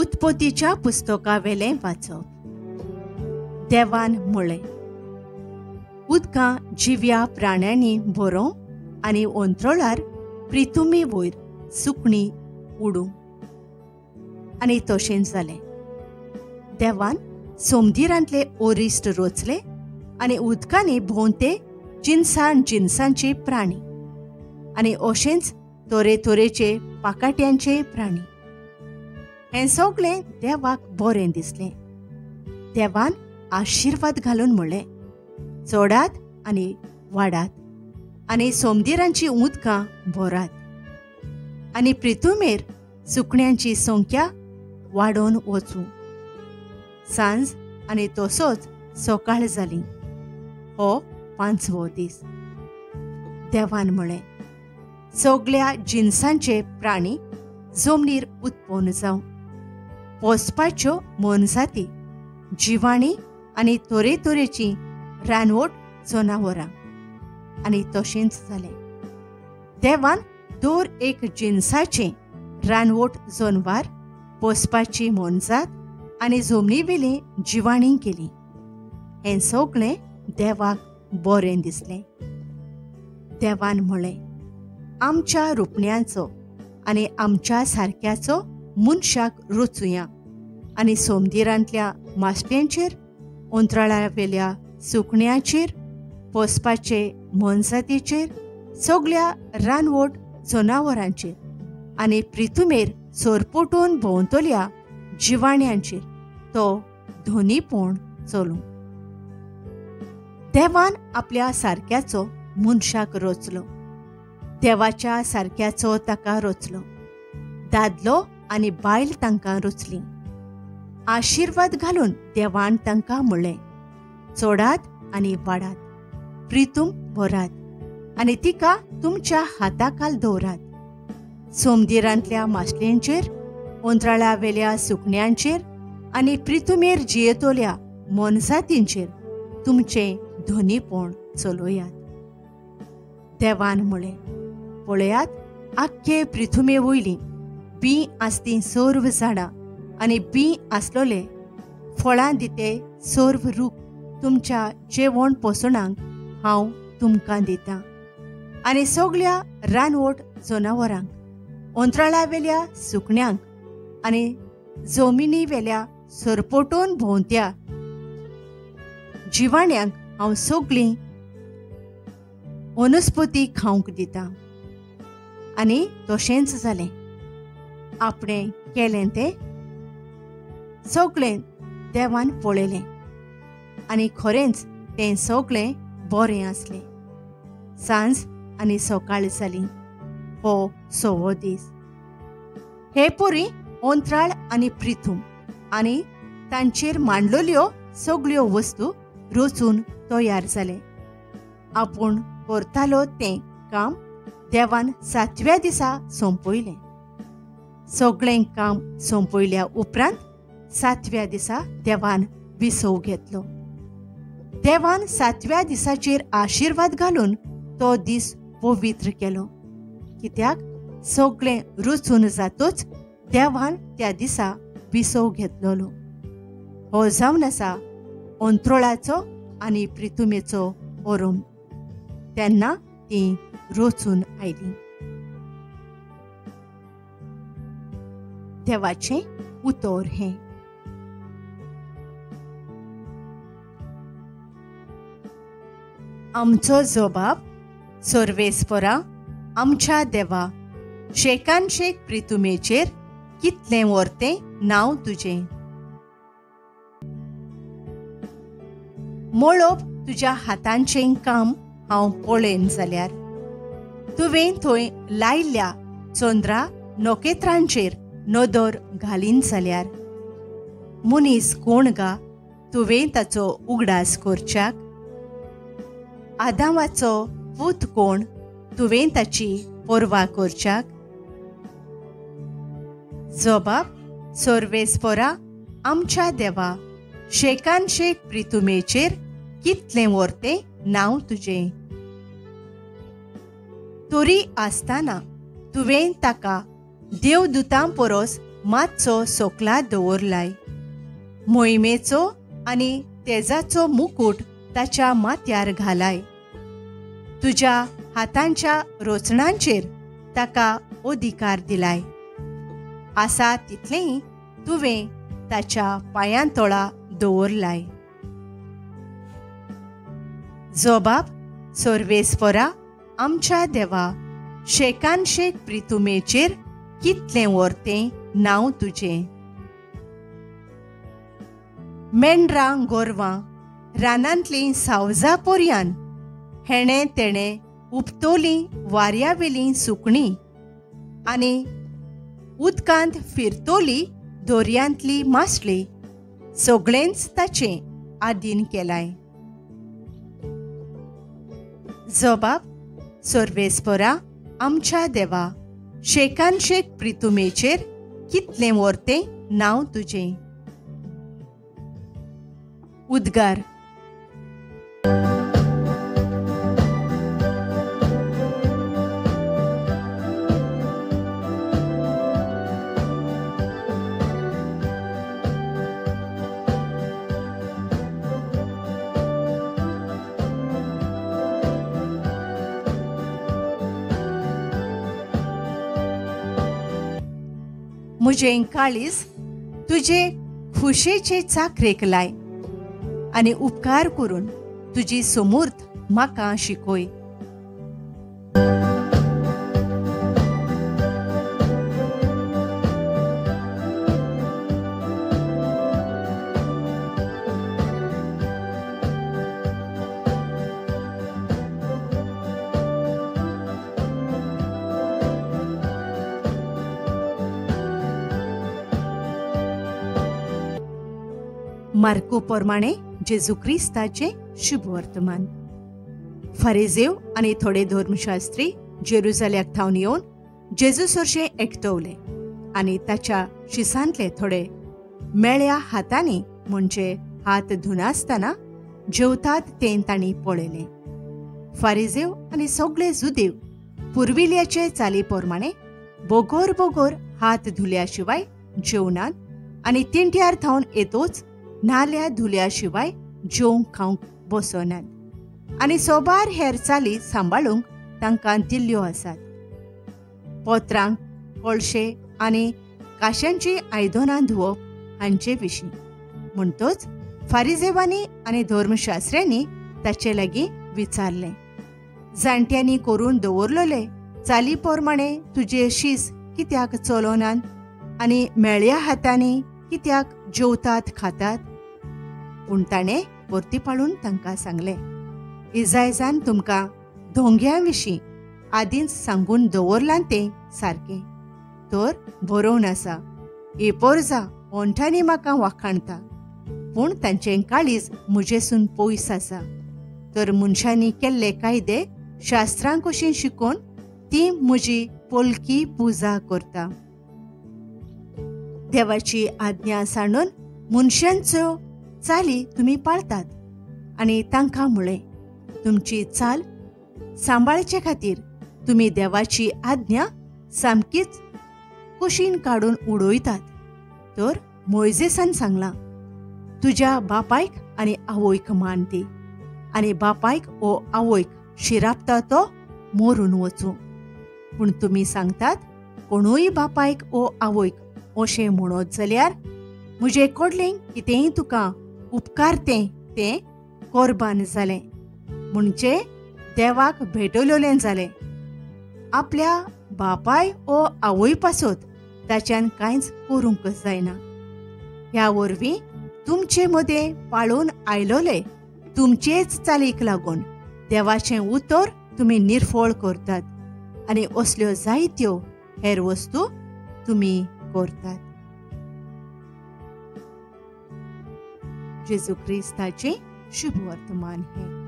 उत्पत्तीच्या पुस्तकावेलें वाचप. देवान म्हळें, उदकां जिव्या प्राण्यांनी भरों आनी अंतराळार प्रितुमे वयर सुकणीं उडूं. आनी तशेंच जालें. देवान समुद्रांतले ओरिश्ट रचले आनी उदकांनी भोंवते जिनसांचे प्राणी आनी अशेंच तरेतरेचे पाकाट्यांचे प्राणी. हें सगळें देवाक बरें दिसलें. देवान आशिर्वाद घालून म्हणलें, चडात आनी वाडात आनी समुद्रांची उदकां भरात आनी पृथ्वीमेर सुकण्यांची संख्या वाडोवन वचूं. सांज आनी तसोच सकाळ जाली. हो 5वो दीस. देवान म्हळें, सगळ्या जिनसांचे प्राणी जमनीर उत्पन्न जावं. पोसपाच्यो मोनजाती, जिवाणी आनी तरेतरेचीं रानवट जनावरां. आनी तशेंच जालें. देवान दर एक जिनसाचें रानवट जनवार, पोसपाची मोनजात आनी जमनीवेली जिवाणी केली. हें सगळें देवाक बरें दिसलें. देवान म्हळें, आमच्या रुपण्यांचो आनी आमच्या सारक्याचो मनशाक रचुया आनी समुद्रांतल्या माश्ट्यांचेर, अंतराळावेल्या सुकण्यांचेर, पोसपाचे मोनजातीचेर, सगळ्या रानवट जनावरांचेर आनी पृथ्वीमेर सोरपोटून भोंवतल्या जिवाण्यांचेर तो धोनीपण चलूं. देवान आपल्या सारक्याचो मनशाक रचलो. देवाच्या सारक्याचो ताका रचलो. दादलो आनी बायल तांकां रचलीं. आशिर्वाद घालून देवान तांकां म्हणलें, चडात आनी वाडात, प्रितूम भरात आनी तिका तुमच्या हाताखाल दवरात. समुद्रांतल्या माश्ट्यांचेर, अंतराळावेल्या सुकण्यांचेर आनी पृथ्वीमेर जियेतल्या मोनजातींचेर तुमचें धोनीपण चलोयात. देवान म्हळें, पळयात, आख्खे पृथ्वीमे वयलीं बी आसतीं सर्व झाडां आनी बी आसलोले फळां दिते सर्व रूख तुमच्या जेवण पोसणांक हांव तुमकां दितां. आनी सगळ्या रानवट जनावरांक, अंतराळावेल्या सुकण्यांक आनी जमिनीवेल्या सरपोटून भोंवत्या जिवाण्यांक हांव सगळीं वनस्पती खावंक दितां. आनी तशेंच जालें. आपणें केलें तें सगळें देवान पळयलें आनी खरेंच तें सगळें बरें आसलें. सांज आनी सकाळ जाली. हो 6वो दीस. हे परी अंतराळ आनी पृथ्वी आनी तांचेर मांडलेल्यो सगळ्यो वस्तू रचून तयार जाले. आपूण करतालो तें काम देवान 7व्या दिसा संपयलें. सगळें काम संपयल्या उपरांत 7व्या दिसा देवान विसव घेतलो. देवान 7व्या दिसाचेर आशिर्वाद घालून तो दीस पवित्र केलो. कित्याक सगळें रचून जातूच देवान त्या दिसा विसव घेतलोलो. हो जावन आसा अंतराळाचो आनी पृथ्वीचो ओरोम. तेन्ना ती रचून आयली. देवाचें उतर हें. आमचो जबाब. सर्वेस्परा, आमच्या देवा, शेकान शेक पृथ्वीचेर कितलें व्हरतें नांव तुजें. मळब तुज्या हातांचें काम हांव पळयन जाल्यार, तुवें थंय लायिल्ल्या चंद्रा नखेत्रांचेर नदर घालीन जाल्यार, मनीस कोण गा तुवें ताचो उगडास करच्याक. आदामाचो पूत कोण तुवें ताची पर्वा करच्याक. जबाब. सर्वेस्परा, आमच्या देवा, शेकान शेक पृथ्वीचेर कितलें व्हरतें नांव तुजें. तरी आसतना तुवें ताका देवदूतां परस मातसो सोकला दवरलाय. मोहिमेचो आनी तेजाचो मुकुट ताच्या माथ्यार घालाय. तुज्या हातांच्या रोचणांचेर ताका अधिकार दिलाय. आसा तितलें तुवें ताच्या पांयांतोळा दवरलाय. जोबाब सर्वेस्परा आमच्या देवा, शेकानशेक प्रितुमेचेर कितलें व्हरतें नांव तुजें. मेंढरां गोरवां रानांतलीं सावजा पोरयान, हेणें तेणें उपतोलीं वाऱ्यावेलीं सुकणीं आनी उदकांत फिरतोली दोर्यांतली मासळी, सगळेंच ताचें आदीन केलाय. जोबाब सर्वेस्परा आमच्या देवा, शेकानशेक प्रितुमेचेर कितलें व्हरतें नांव तुजें. उद्गार. म्हजें काळीज तुजे खुशेचे चाकरेक लाय आनी उपकार करून तुजी समूर्त म्हाका शिकय. मार्को प्रमाणे जेजू क्रिस्ताचे शुभ वर्तमान. फारिजेव आनी थोडे धर्मशास्त्री जेरुसलेमाक थावन येवन जेजू सरशें एकटवले आनी ताच्या शिसांतले थोडे मेळ्या हातांनी म्हणजे हात धुनासतना जेवतात तें तांणी पळयलें. फारिजेव आनी सगळे जुदेव पुर्विल्ल्याचे चाली प्रमाणे बोगोर बोगोर हात धुल्या शिवाय जेवनात आनी तिंट्यार थावन येतोच नाल्या धुल्या शिवाय जेवंक खावंक बसनात आनी सोबार हेर चाली सांबाळूंक तांकां दिल्ल्यो आसात. पोत्रांक कळशे आनी काश्यांची आयदनां धुवप हांचे विशीं म्हणटच फारिजेवांनी आनी धर्मशास्त्र्यांनी ताचे लागीं विचारलें, जाणट्यांनी करून दवरलेले चाली प्रमाणे तुजे शीस कित्याक चलोनात आनी मेळ्या हातांनी कित्याक जेवतात खातात. पूण ताणें परती पाळून तांकां सांगलें, इजायजान तुमकां धोंग्यां विशीं आदींच सांगून दवरलां तें सारकें. तर बरोवन आसा, एपोरजा ओंठांनी म्हाका वाखाणटा, पूण तांचें काळीज म्हजेसून पयस आसा. तर मनशांनी केल्ले कायदे शास्त्रां कशीं शिकोवन ती म्हजी पोलकी पुजा करता. देवाची आज्ञा सांडून मनशांच्यो चाली तुमी पाळतात आनी तांकां म्हळें, तुमची चाल सांबाळचे खातीर तुमी देवाची आज्ञा सामकीच कुशीन काडून उडयतात. तर मोइजेसान सांगलां, तुज्या बापायक आनी आवयक मान दी आनी बापायक ओ आवयक शिरापता तो मोरून वचूं. पूण तुमी सांगतात, कोणूय बापायक ओ आवयक अशें म्हणत जाल्यार म्हजे कडलें कितेंय तुका उपकारतें तें कोरबान जालें, म्हणजे देवाक भेटयलोलें जालें. आपल्या बापाय ओ आवय पासत ताच्यान कांयच करूंक जायना. ह्या वरवीं तुमचे मदें पाळून आयलोले तुमचेच चालीक लागून देवाचें उतर तुमी निर्फळ करतात आनी असल्यो जायत्यो हेर वस्तू तुमी करतात. जेजू क्रिस्ताचे शुभ वर्तमान हे.